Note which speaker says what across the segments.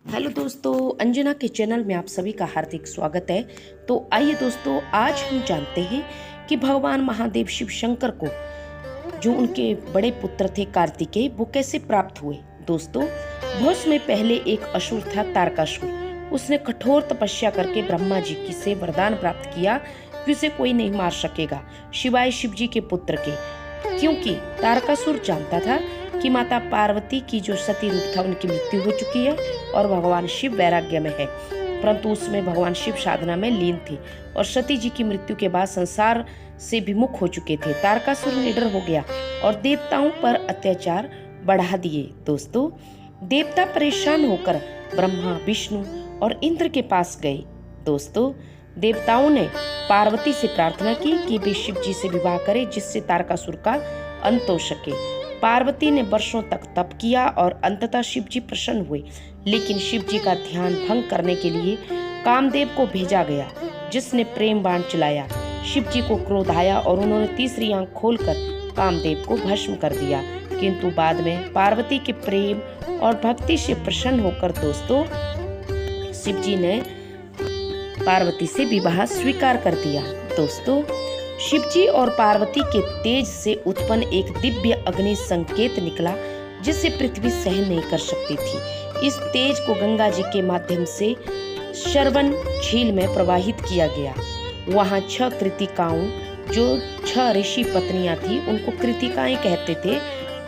Speaker 1: Hello दोस्तों, अंजना के channel में आप सभी का हार्दिक स्वागत है। तो आइए दोस्तों, आज हम जानते हैं कि भगवान महादेव शिव शंकर को जो उनके बड़े पुत्र थे कार्तिकेय, वो कैसे प्राप्त हुए। दोस्तों, बहुत समय पहले एक असुर था तारकासुर। उसने कठोर तपस्या करके ब्रह्मा जी की से वरदान प्राप्त किया कि उसे कोई नहीं मार सकेगा सिवाय शिव जी के पुत्र के, क्योंकि तारकासुर जानता था कि माता पार्वती की जो सती रूप था उनकी मृत्यु हो चुकी है और भगवान शिव वैराग्य में है। परंतु उसमें भगवान शिव साधना में लीन थे और सती जी की मृत्यु के बाद संसार से विमुख हो चुके थे। तारकासुर निडर हो गया और देवताओं पर अत्याचार बढ़ा दिए। दोस्तों, देवता परेशान होकर ब्रह्मा, विष्णु और इंद्र के पास गए। दोस्तों, देवताओं ने पार्वती से प्रार्थना की कि वे शिव जी से विवाह करें, जिससे तारकासुर का अंत हो सके। पार्वती ने वर्षों तक तप किया और अंततः शिव जी प्रसन्न हुए, लेकिन शिव जी का ध्यान भंग करने के लिए कामदेव को भेजा गया, जिसने प्रेम बाण चलाया। शिव जी को क्रोध आया और उन्होंने तीसरी आंख खोलकर कामदेव को भस्म कर दिया। किंतु बाद में पार्वती के प्रेम और भक्ति से प्रसन्न होकर दोस्तों शिव जी ने पार्वती से विवाह स्वीकार कर दिया। दोस्तों, शिव जी और पार्वती के तेज से उत्पन्न एक दिव्य अग्नि संकेत निकला, जिसे पृथ्वी सहन नहीं कर सकती थी। इस तेज को गंगा जी के माध्यम से श्रवण झील में प्रवाहित किया गया। वहां 6 कृतिकाओं, जो 6 ऋषि पत्नियां थी, उनको कृतिकाएं कहते थे,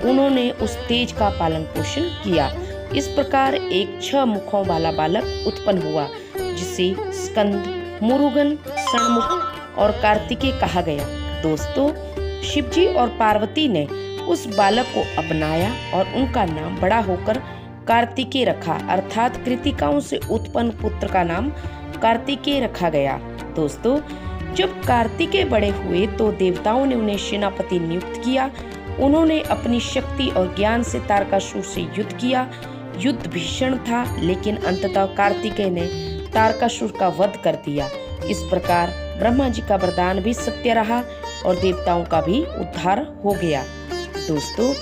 Speaker 1: उन्होंने उस तेज का पालन पोषण किया। इस प्रकार एक 6 मुखों वाला बालक उत्पन्न हुआ, जिसे स्कंद, मुरुगन, षणमुख और कार्तिकेय कहा गया। दोस्तों, शिवजी और पार्वती ने उस बालक को अपनाया और उनका नाम बड़ा होकर कार्तिकेय रखा, अर्थात कृतिकाओं से उत्पन्न पुत्र का नाम कार्तिकेय रखा गया। दोस्तों, जब कार्तिकेय बड़े हुए तो देवताओं ने उन्हें सेनापति नियुक्त किया। उन्होंने अपनी शक्ति और ज्ञान से तारकासुर से युद्ध किया। युद्ध भीषण था, लेकिन अंततः कार्तिकेय ने तारकासुर का वध कर दिया। इस प्रकार ब्रह्मा जी का वरदान भी सत्य रहा और देवताओं का भी उद्धार हो गया। दोस्तों,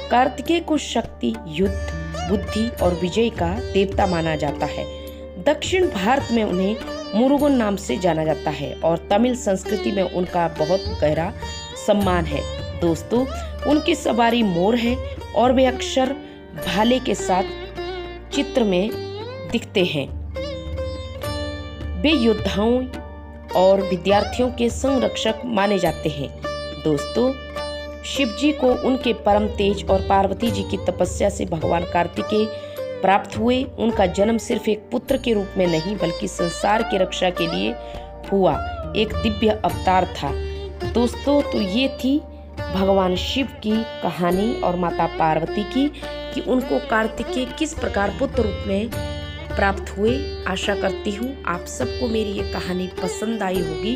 Speaker 1: कार्तिकेय को शक्ति, युद्ध, बुद्धि और विजय का देवता माना जाता है। दक्षिण भारत में उन्हें मुरुगन नाम से जाना जाता है और तमिल संस्कृति में उनका बहुत गहरा सम्मान है। दोस्तों, उनकी सवारी मोर है और वे अक्सर भाले के साथ चित्र में दिखते हैं। वे योद्धाओं और विद्यार्थियों के संरक्षक माने जाते हैं। दोस्तों, शिव जी को उनके परम तेज और पार्वती जी की तपस्या से भगवान कार्तिकेय प्राप्त हुए। उनका जन्म सिर्फ एक पुत्र के रूप में नहीं, बल्कि संसार की रक्षा के लिए हुआ एक दिव्य अवतार था। दोस्तों, तो ये थी भगवान शिव की कहानी और माता पार्वती की, कि उनको कार्तिकेय किस प्रकार पुत्र रूप में प्राप्त हुए। आशा करती हूँ आप सबको मेरी ये कहानी पसंद आई होगी।